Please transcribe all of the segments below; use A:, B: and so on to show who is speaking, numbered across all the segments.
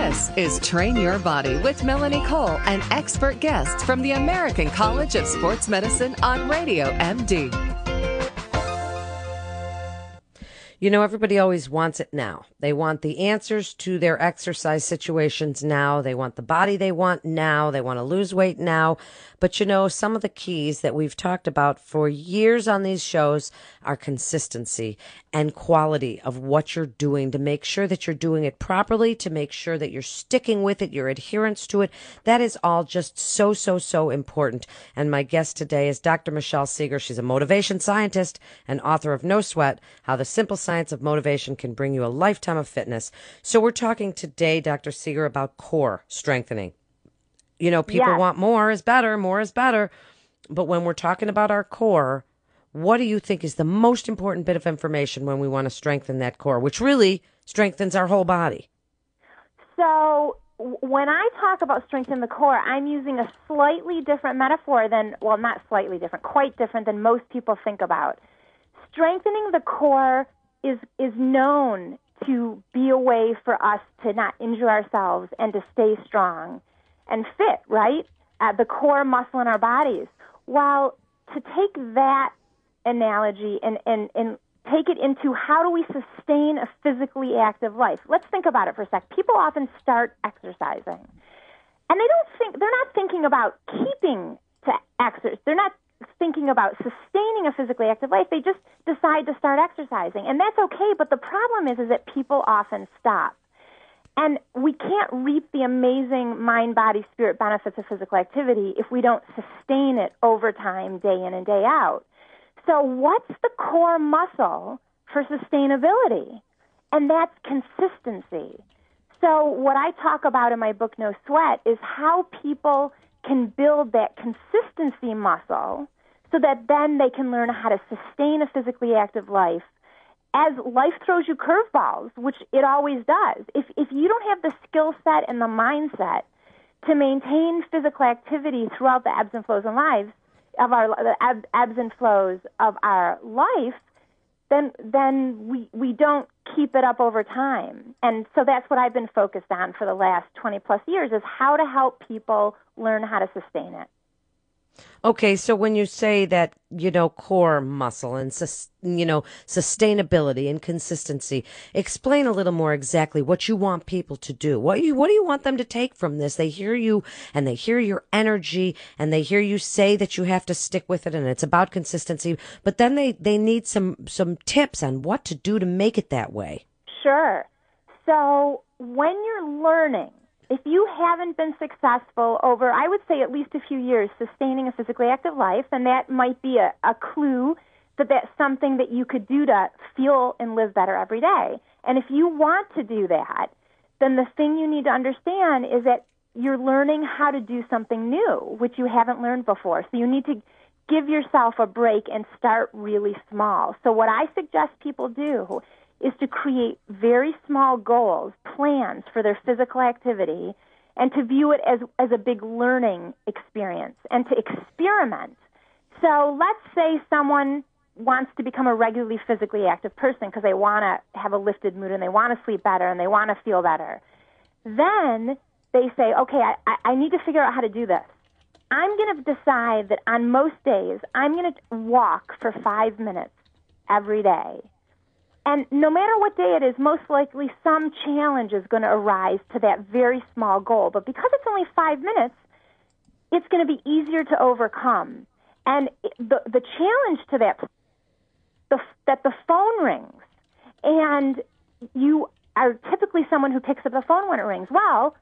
A: This is Train Your Body with Melanie Cole and expert guests from the American College of Sports Medicine on Radio MD.
B: You know, everybody always wants it now. They want the answers to their exercise situations now. They want the body they want now. They want to lose weight now. But you know, some of the keys that we've talked about for years on these shows are consistency and quality of what you're doing, to make sure that you're doing it properly, to make sure that you're sticking with it, your adherence to it. That is all just so important. And my guest today is Dr. Michelle Segar. She's a motivation scientist and author of No Sweat, How the Simple Science of Motivation Can Bring You a Lifetime of Fitness. So we're talking today, Dr. Segar, about core strengthening. You know, people want more is better, more is better. But when we're talking about our core, what do you think is the most important bit of information when we want to strengthen that core, which really strengthens our whole body?
C: So when I talk about strengthening the core, I'm using a slightly different metaphor than, well, not slightly different, quite different than most people think about. Strengthening the core is known to be a way for us to not injure ourselves and to stay strong and fit, right? The core muscle in our bodies. Well, to take that analogy and take it into how do we sustain a physically active life? Let's think about it for a sec. People often start exercising, and they're not thinking about keeping to exercise. They're not thinking about sustaining a physically active life. They just decide to start exercising, and that's okay. But the problem is that people often stop. And we can't reap the amazing mind, body, spirit benefits of physical activity if we don't sustain it over time, day in and day out. So what's the core muscle for sustainability? And that's consistency. So what I talk about in my book, No Sweat, is how people can build that consistency muscle so that then they can learn how to sustain a physically active life as life throws you curveballs, which it always does. If you don't have the skill set and the mindset to maintain physical activity throughout the ebbs and flows of our life, then we don't keep it up over time. And so that's what I've been focused on for the last 20 plus years, is how to help people learn how to sustain it.
B: Okay, so when you say that, you know, core muscle and, sustainability and consistency, explain a little more exactly what you want people to do. What do you want them to take from this? They hear you and they hear your energy and they hear you say that you have to stick with it and it's about consistency, but then they need some tips on what to do to make it that way.
C: Sure. So when you're learning, if you haven't been successful over, I would say, at least a few years sustaining a physically active life, then that might be a clue that that's something that you could do to feel and live better every day. And if you want to do that, then the thing you need to understand is that you're learning how to do something new, which you haven't learned before. So you need to give yourself a break and start really small. So what I suggest people do is to create very small goals, plans for their physical activity, and to view it as a big learning experience and to experiment. So let's say someone wants to become a regularly physically active person because they want to have a lifted mood and they want to sleep better and they want to feel better. Then they say, okay, I need to figure out how to do this. I'm going to decide that on most days I'm going to walk for 5 minutes every day. And no matter what day it is, most likely some challenge is going to arise to that very small goal. But because it's only 5 minutes, it's going to be easier to overcome. And the challenge to that the phone rings, and you are typically someone who picks up the phone when it rings. Well,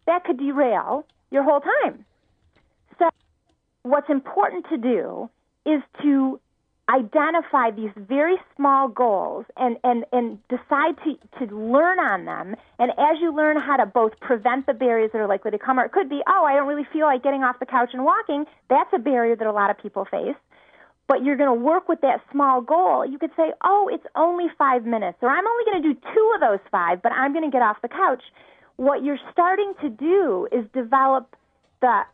C: that could derail your whole time. So what's important to do is to identify these very small goals and decide to learn on them. And as you learn how to both prevent the barriers that are likely to come, or it could be, I don't really feel like getting off the couch and walking. That's a barrier that a lot of people face. But you're going to work with that small goal. You could say, it's only 5 minutes, or I'm only going to do 2 of those 5, but I'm going to get off the couch. What you're starting to do is develop the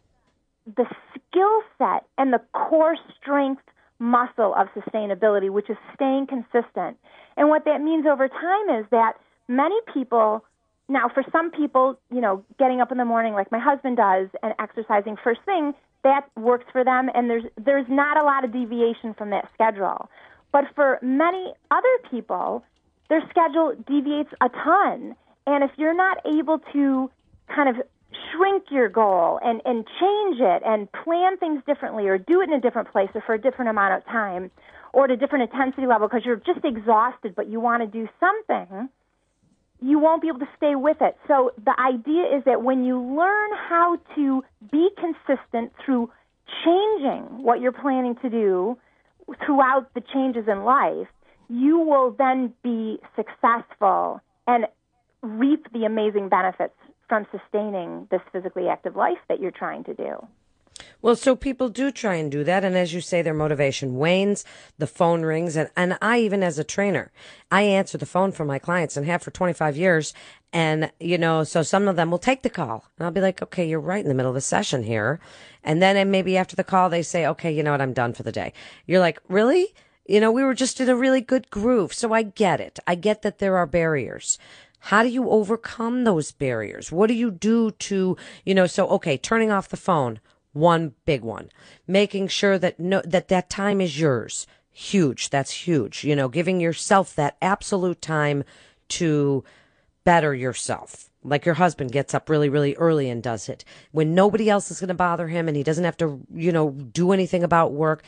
C: skill set and the core strength muscle of sustainability, which is staying consistent. And what that means over time is that many people now for some people, getting up in the morning like my husband does and exercising first thing, that works for them, and there's not a lot of deviation from that schedule. But for many other people, their schedule deviates a ton. And if you're not able to kind of shrink your goal and change it and plan things differently or do it in a different place or for a different amount of time or at a different intensity level because you're just exhausted but you want to do something, you won't be able to stay with it. So the idea is that when you learn how to be consistent through changing what you're planning to do throughout the changes in life, you will then be successful and reap the amazing benefits from sustaining this physically active life that you're trying to do.
B: Well, so people do try and do that, and as you say, their motivation wanes, the phone rings, and I, even as a trainer, I answer the phone for my clients and have for 25 years, and, so some of them will take the call, and I'll be like, okay, you're right in the middle of a session here, and then maybe after the call, they say, okay, you know what, I'm done for the day. You're like, really? We were just in a really good groove, so I get it. I get that there are barriers. How do you overcome those barriers? What do you do to, turning off the phone, one big one. Making sure that that time is yours. Huge. That's huge. Giving yourself that absolute time to better yourself. Like your husband gets up really, really early and does it. When nobody else is going to bother him and he doesn't have to, do anything about work,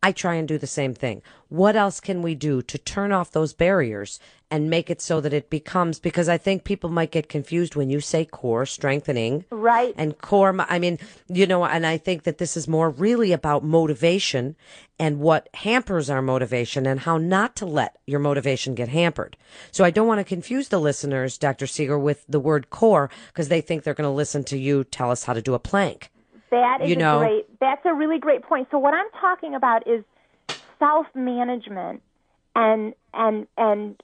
B: I try and do the same thing. What else can we do to turn off those barriers and make it so that it becomes, because I think people might get confused when you say core strengthening.
C: Right.
B: And core, and I think that this is more really about motivation and what hampers our motivation and how not to let your motivation get hampered. So I don't want to confuse the listeners, Dr. Segar, with the word core because they think they're going to listen to you tell us how to do a plank.
C: That's a really great point. So what I'm talking about is self-management and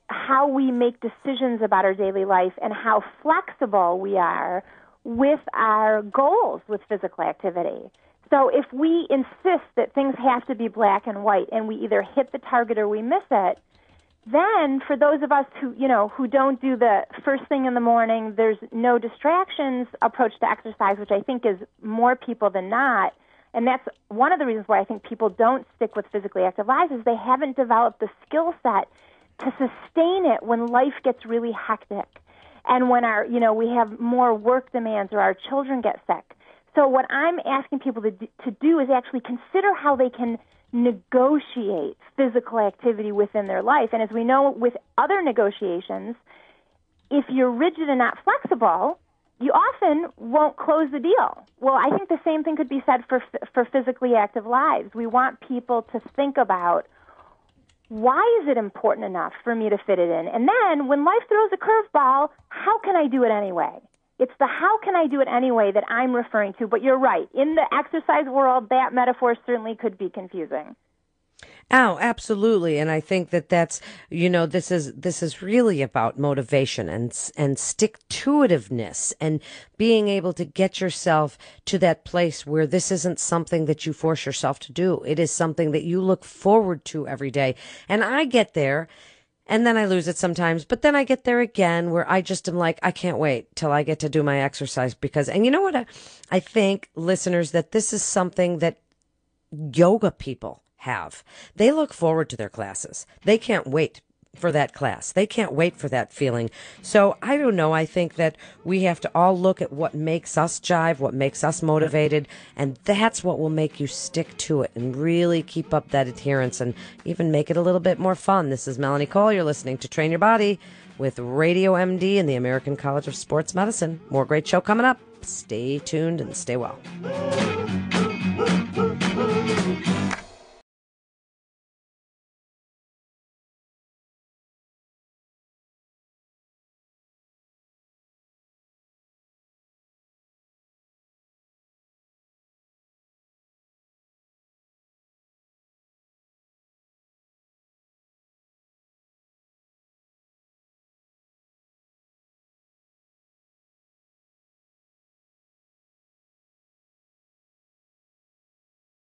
C: how we make decisions about our daily life and how flexible we are with our goals with physical activity. So if we insist that things have to be black and white and we either hit the target or we miss it, then for those of us who don't do the first thing in the morning, there's no distractions approach to exercise, which I think is more people than not. And that's one of the reasons why I think people don't stick with physically active lives is they haven't developed the skill set to sustain it when life gets really hectic and when we have more work demands or our children get sick. So what I'm asking people to do is actually consider how they can negotiate physical activity within their life. And as we know with other negotiations, if you're rigid and not flexible, you often won't close the deal. Well, I think the same thing could be said for physically active lives. We want people to think about, why is it important enough for me to fit it in? And then when life throws a curveball, how can I do it anyway? It's the how can I do it anyway that I'm referring to. But you're right. In the exercise world, that metaphor certainly could be confusing.
B: Oh, absolutely. And I think that's, this is really about motivation and stick-to-itiveness and being able to get yourself to that place where this isn't something that you force yourself to do. It is something that you look forward to every day. And I get there. And then I lose it sometimes, but then I get there again where I just am like, I can't wait till I get to do my exercise and you know what? I think, listeners, that this is something that yoga people have. They look forward to their classes. They can't wait for that class. They can't wait for that feeling. So I don't know. I think that we have to all look at what makes us jive, what makes us motivated, and that's what will make you stick to it and really keep up that adherence and even make it a little bit more fun. This is Melanie Cole. You're listening to Train Your Body with Radio MD and the American College of Sports Medicine. More great show coming up. Stay tuned and stay well.